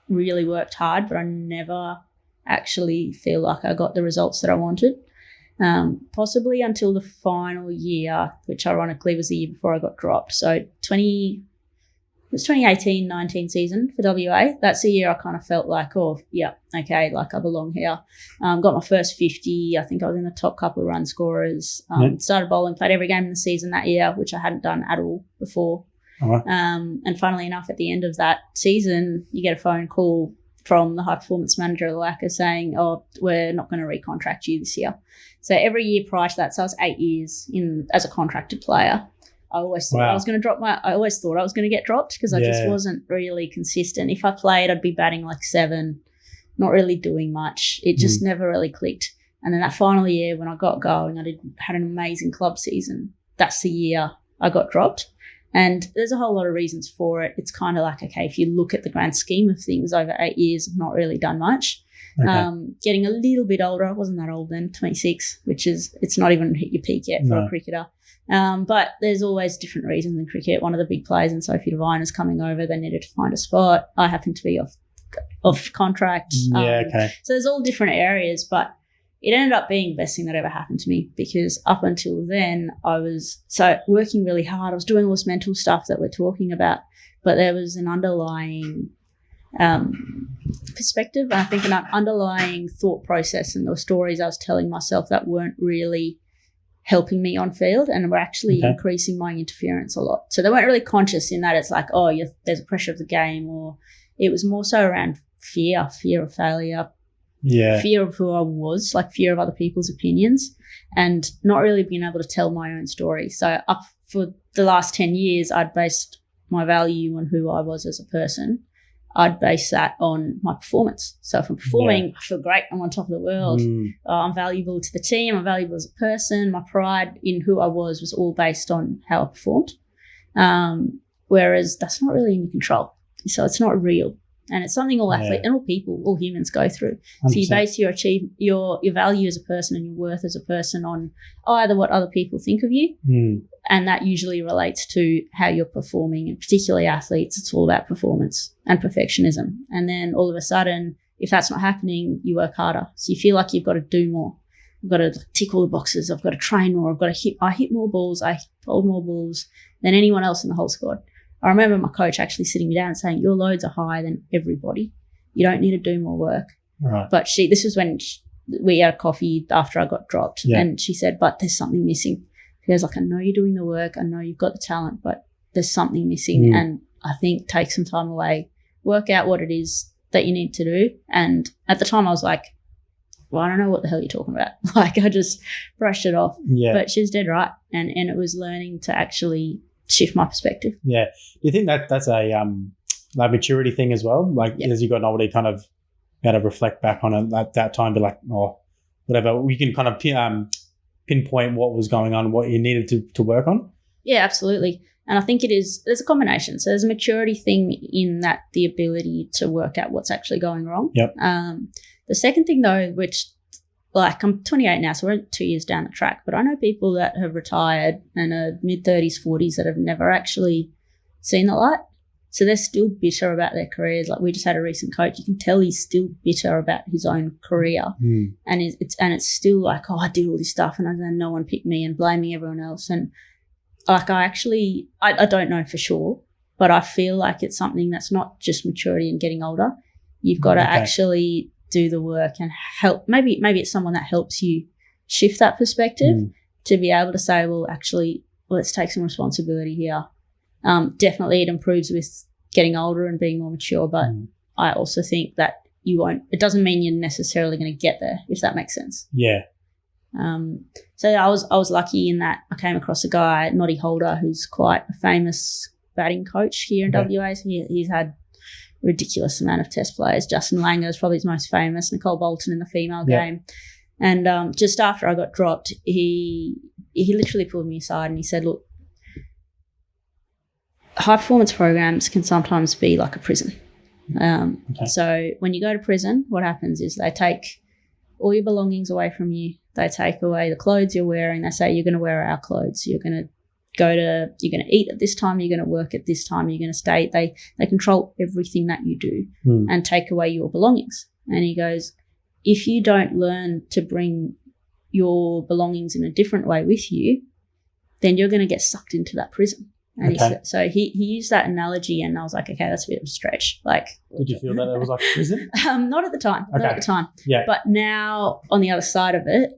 really worked hard, but I never actually feel like I got the results that I wanted. Possibly until the final year, which ironically was the year before I got dropped. So 2018-19 season for WA. That's the year I kind of felt like, oh, yeah, okay, like I belong here. Got my first 50. I think I was in the top couple of run scorers. Started bowling, played every game in the season that year, which I hadn't done at all before. And funnily enough, at the end of that season, you get a phone call from the high performance manager of the WACA saying, oh, we're not going to recontract you this year. So every year prior to that, so I was 8 years in as a contracted player. I always thought I was going to get dropped because I just wasn't really consistent. If I played, I'd be batting like 7, not really doing much. It just never really clicked. And then that final year when I got going, had an amazing club season. That's the year I got dropped. And there's a whole lot of reasons for it. It's kind of like, okay, if you look at the grand scheme of things, over 8 years, I've not really done much. Okay. Getting a little bit older, I wasn't that old then, 26, it's not even hit your peak yet for a cricketer. But there's always different reasons in cricket. One of the big players in Sophie Devine is coming over. They needed to find a spot. I happened to be off contract. So there's all different areas, but it ended up being the best thing that ever happened to me because up until then I was working really hard. I was doing all this mental stuff that we're talking about, but there was an underlying perspective, and I think an underlying thought process, and there were stories I was telling myself that weren't really helping me on field and were actually increasing my interference a lot. So they weren't really conscious in that it's like, oh, there's a pressure of the game, or it was more so around fear of failure, fear of who I was, like fear of other people's opinions, and not really being able to tell my own story. So up for the last 10 years, I'd based my value on who I was as a person. I'd base that on my performance. So if I'm performing, I feel great. I'm on top of the world. I'm valuable to the team. I'm valuable as a person. My pride in who I was all based on how I performed. Whereas that's not really in your control. So it's not real. And it's something all athletes and all people, all humans go through. 100%. So you base your value as a person and your worth as a person on either what other people think of you, and that usually relates to how you're performing, and particularly athletes, it's all about performance and perfectionism. And then all of a sudden, if that's not happening, you work harder. So you feel like you've got to do more. I've got to tick all the boxes. I've got to train more. I hit more balls. I hold more balls than anyone else in the whole squad. I remember my coach actually sitting me down and saying, your loads are higher than everybody. You don't need to do more work. Right. But this was when we had a coffee after I got dropped. And she said, but there's something missing. She was like, I know you're doing the work. I know you've got the talent, but there's something missing. And I think take some time away, work out what it is that you need to do. And at the time I was like, well, I don't know what the hell you're talking about. Like I just brushed it off. Yeah. But she was dead right. And it was learning to actually shift my perspective. Yeah. Do you think that's a like maturity thing as well? Like as you got older, you kind of got to reflect back on it at that time, be like, oh, whatever. We can kind of pinpoint what was going on, what you needed to work on. Yeah, absolutely. And I think there's a combination. So there's a maturity thing in that, the ability to work out what's actually going wrong. Yep. The second thing though, which like I'm 28 now, so we're 2 years down the track, but I know people that have retired and are mid-30s, 40s that have never actually seen the light. So they're still bitter about their careers. Like we just had a recent coach. You can tell he's still bitter about his own career. And it's still like, oh, I did all this stuff and then no one picked me, and blaming everyone else. And like I don't know for sure, but I feel like it's something that's not just maturity and getting older. You've got to actually do the work and help. Maybe it's someone that helps you shift that perspective to be able to say, well, actually, let's take some responsibility here. Definitely it improves with getting older and being more mature, but I also think that it doesn't mean you're necessarily going to get there, if that makes sense. Yeah. So I was lucky in that I came across a guy, Noddy Holder, who's quite a famous batting coach here in WA. So he's had ridiculous amount of test players. Justin Langer is probably his most famous, Nicole Bolton in the female game. And just after I got dropped, he literally pulled me aside and he said, look, high performance programs can sometimes be like a prison. So when you go to prison, what happens is they take all your belongings away from you. They take away the clothes you're wearing. They say, you're going to wear our clothes. You're going to you're going to eat at this time, you're going to work at this time, you're going to stay. They control everything that you do and take away your belongings. And he goes, if you don't learn to bring your belongings in a different way with you, then you're going to get sucked into that prison. And so he used that analogy, and I was like, okay, that's a bit of a stretch. Like, did you feel that it was like prison? Not at the time. Okay. Not at the time. Yeah. But now on the other side of it,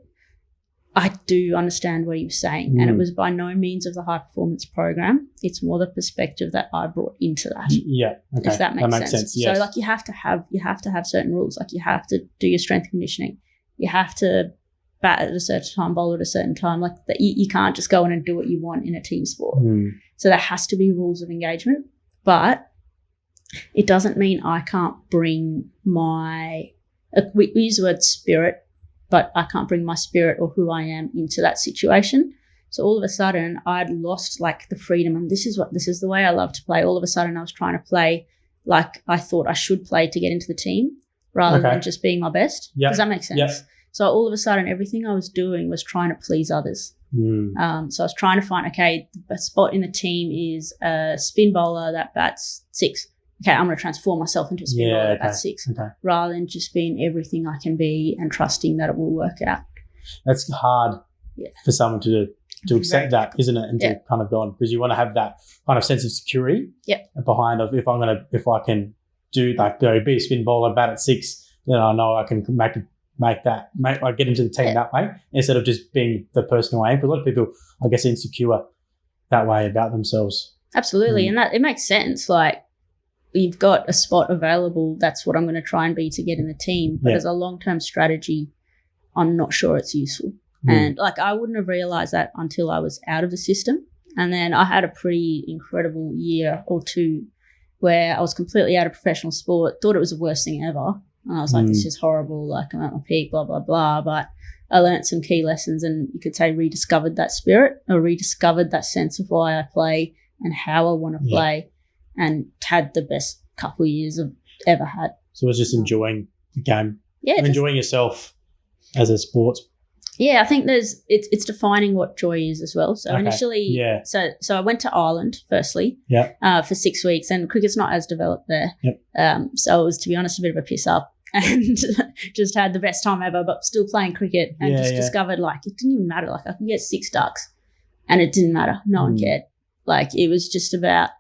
I do understand what he was saying. And it was by no means of the high performance program. It's more the perspective that I brought into that. Yeah. Okay. If that makes sense. Yes. So like you have to have certain rules. Like you have to do your strength conditioning. You have to bat at a certain time, bowl at a certain time. Like that, you can't just go in and do what you want in a team sport. So there has to be rules of engagement, but it doesn't mean I can't bring my, we use the word spirit, but I can't bring my spirit or who I am into that situation. So all of a sudden I'd lost like the freedom, and this is the way I love to play. All of a sudden I was trying to play like I thought I should play to get into the team rather than just being my best. Yep. Does that make sense? Yep. So all of a sudden everything I was doing was trying to please others. So I was trying to find, okay, the spot in the team is a spin bowler that bats 6. Okay, I'm going to transform myself into a spin bowler that bats 6, rather than just being everything I can be and trusting that it will work out. That's hard for someone to accept that, isn't it? And to kind of go on, because you want to have that kind of sense of security behind of if I can do like be a spin bowler, bat at 6, then I know I can I get into the team that way instead of just being the person who I am. Because a lot of people, I guess, are insecure that way about themselves. Absolutely, and that it makes sense. Like you've got a spot available, that's what I'm going to try and be to get in the team. But as a long-term strategy, I'm not sure it's useful. And like I wouldn't have realised that until I was out of the system. And then I had a pretty incredible year or two where I was completely out of professional sport, thought it was the worst thing ever. And I was like, this is horrible, like I'm at my peak, blah, blah, blah. But I learned some key lessons and you could say rediscovered that spirit or rediscovered that sense of why I play and how I want to play, and had the best couple of years I've ever had. So it's just enjoying the game. Yeah. Enjoying yourself as a sports. Yeah, I think it's defining what joy is as well. So initially, so I went to Ireland firstly for 6 weeks, and cricket's not as developed there. So it was, to be honest, a bit of a piss up, and just had the best time ever, but still playing cricket, and discovered like it didn't even matter. Like I could get 6 ducks and it didn't matter. No one cared. Like it was just about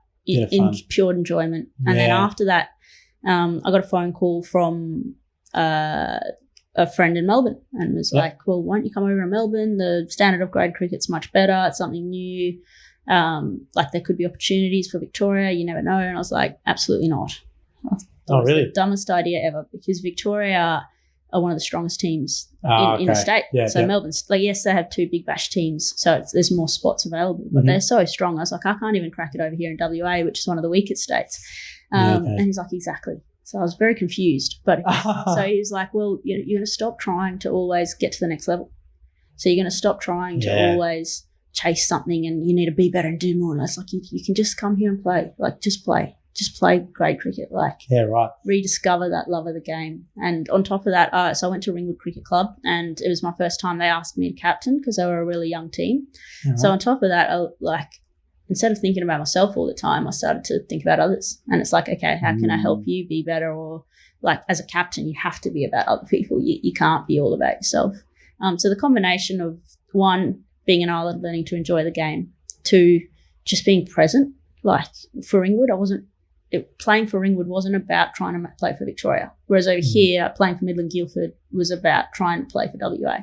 pure enjoyment. And then after that, I got a phone call from a friend in Melbourne and was like, well, why don't you come over to Melbourne? The standard of grade cricket's much better. It's something new. Like there could be opportunities for Victoria. You never know. And I was like, absolutely not. Oh, really? The dumbest idea ever, because Victoria are one of the strongest teams in the state. Melbourne's like, yes, they have 2 big bash teams, so there's more spots available, but they're so strong. I was like, I can't even crack it over here in WA, which is one of the weakest states. And he's like, exactly. So I was very confused. But so he was like, well, you're going to stop trying to always get to the next level. So you're going to stop trying to always chase something, and you need to be better and do more. And it's like, you can just come here and play. Like, just play. Just play great cricket. Like, rediscover that love of the game. And on top of that, so I went to Ringwood Cricket Club, and it was my first time they asked me to captain because they were a really young team. So on top of that, instead of thinking about myself all the time, I started to think about others. And it's like, okay, how can I help you be better? Or like as a captain, you have to be about other people. You can't be all about yourself. So the combination of 1, being an island, learning to enjoy the game, 2, just being present. Like for Ringwood, playing for Ringwood wasn't about trying to play for Victoria. Whereas over here, playing for Midland Guildford was about trying to play for WA.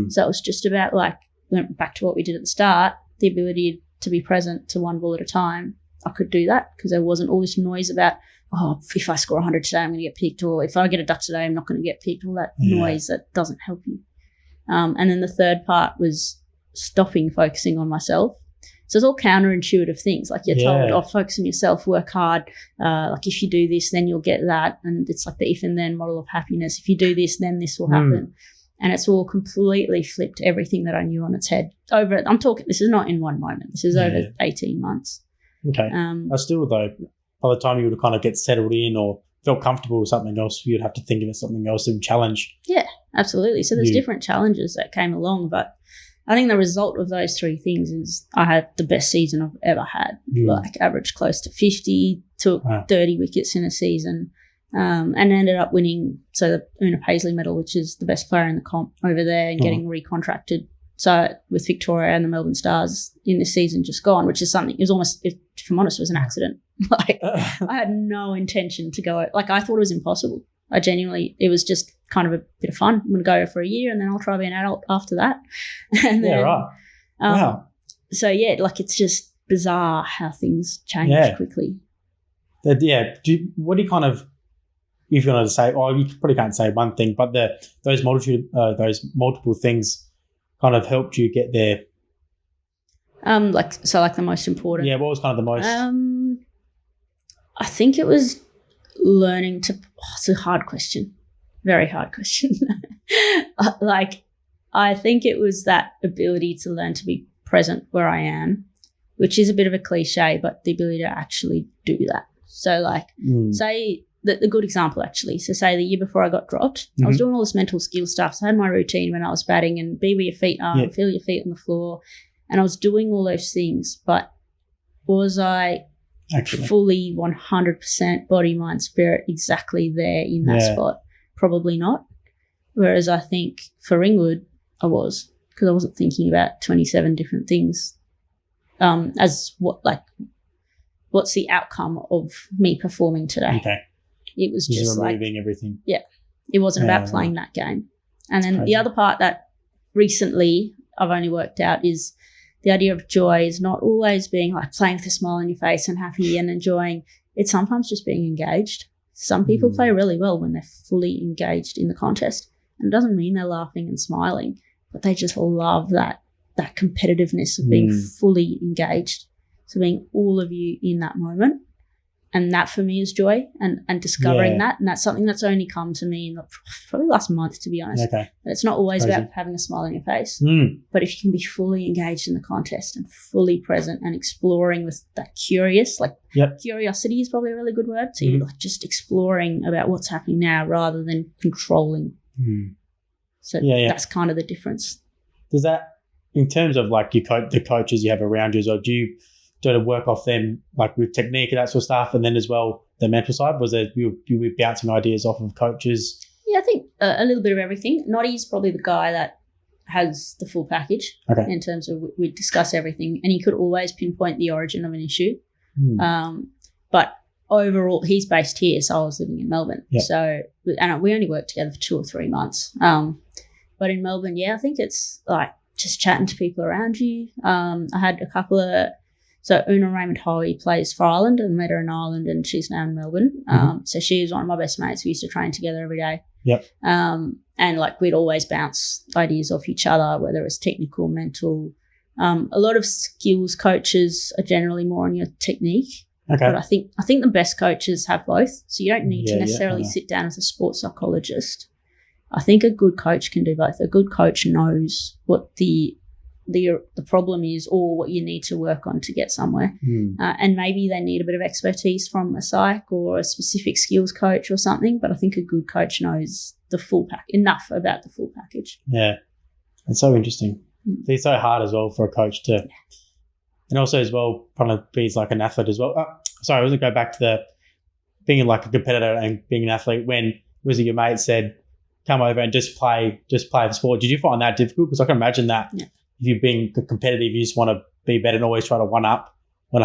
So it was just about, like, went back to what we did at the start, the ability to be present to one ball at a time. I could do that because there wasn't all this noise about, oh, if I score 100 today, I'm going to get picked, or if I get a duck today, I'm not going to get picked, all that noise that doesn't help you. And then the third part was stopping focusing on myself. So it's all counterintuitive things. Like you're told, focus on yourself, work hard. Like if you do this, then you'll get that. And it's like the if and then model of happiness. If you do this, then this will happen. And it's all completely flipped everything that I knew on its head. I'm talking, this is not in one moment. This is over 18 months. Okay. I still, though, by the time you would kind of get settled in or felt comfortable with something else, you'd have to think of it something else and challenge. Yeah, absolutely. So there's different challenges that came along, but I think the result of those three things is I had the best season I've ever had. Like averaged close to 50, took 30 wickets in a season, and ended up winning the Una Paisley medal, which is the best player in the comp over there, and getting recontracted. So with Victoria and the Melbourne Stars in this season just gone, which is something, it was almost, if I'm honest, it was an accident. Like I had no intention to go. Like I thought it was impossible. I genuinely, it was just kind of a bit of fun. I'm going to go for a year and then I'll try to be an adult after that. And then, right. Wow. So yeah, like it's just bizarre how things change quickly. What do you kind of, if you're going to say, you probably can't say one thing, but those multiple things kind of helped you get there. Like the most important. Yeah, what was kind of the most? I think it was learning to. It's a hard question, very hard question. Like, I think it was that ability to learn to be present where I am, which is a bit of a cliche, but the ability to actually do that. So, like, say the good example actually. So, say the year before I got dropped, I was doing all this mental skill stuff. So, I had my routine when I was batting and be where your feet are, feel your feet on the floor, and I was doing all those things. But was I fully 100% body, mind, spirit exactly there in that spot? Probably not. Whereas I think for Ringwood, I was, because I wasn't thinking about 27 different things as what's the outcome of me performing today. Okay. It was just removing everything. Yeah. It wasn't about playing that game. And then the other part that recently I've only worked out is the idea of joy is not always being like playing with a smile on your face and happy and enjoying. It's sometimes just being engaged. Some people play really well when they're fully engaged in the contest. And it doesn't mean they're laughing and smiling, but they just love that competitiveness of being fully engaged. So being all of you in that moment. And that for me is joy and discovering that. And that's something that's only come to me in probably last month, to be honest. Okay. But it's not always about having a smile on your face. But if you can be fully engaged in the contest and fully present and exploring with that curious, curiosity is probably a really good word. So you're like just exploring about what's happening now rather than controlling. So that's kind of the difference. Does that, in terms of like the coaches you have around you, or do you to work off them like with technique and that sort of stuff, and then as well the mental side? Was there you were bouncing ideas off of coaches? Yeah, I think a little bit of everything. Noddy's probably the guy that has the full package in terms of we discuss everything, and he could always pinpoint the origin of an issue. But overall, he's based here, so I was living in Melbourne. So and we only worked together for 2 or 3 months. But in Melbourne, I think it's like just chatting to people around you. I had a couple of. So Una Raymond Hoey plays for Ireland, and met her in Ireland, and she's now in Melbourne. So she was one of my best mates. We used to train together every day. And like we'd always bounce ideas off each other, whether it's technical, mental. A lot of skills coaches are generally more on your technique. But I think the best coaches have both. So you don't need to necessarily sit down as a sports psychologist. I think a good coach can do both. A good coach knows what the problem is or what you need to work on to get somewhere. And maybe they need a bit of expertise from a psych or a specific skills coach or something, but I think a good coach knows the full enough about the full package. Yeah, it's so interesting. It's so hard as well for a coach to and also as well trying to be like an athlete as well. Sorry, I was going to go back to the being like a competitor and being an athlete. When was it your mate said, come over and just play the sport? Did you find that difficult? Because I can imagine that if you're being competitive, you just want to be better and always try to one up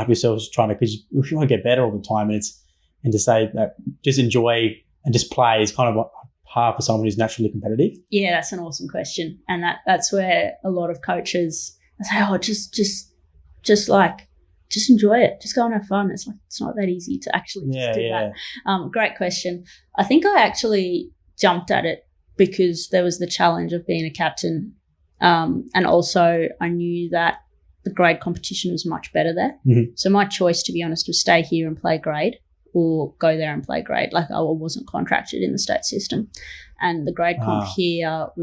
yourself, because if you want to get better all the time, and to say that just enjoy and just play is kind of hard for someone who's naturally competitive. Yeah, that's an awesome question, and that's where a lot of coaches say, just enjoy it, just go and have fun. It's like it's not that easy to actually just do that. Great question. I think I actually jumped at it because there was the challenge of being a captain. And also I knew that the grade competition was much better there. So my choice, to be honest, was stay here and play grade or go there and play grade. Like I wasn't contracted in the state system. And the grade comp here was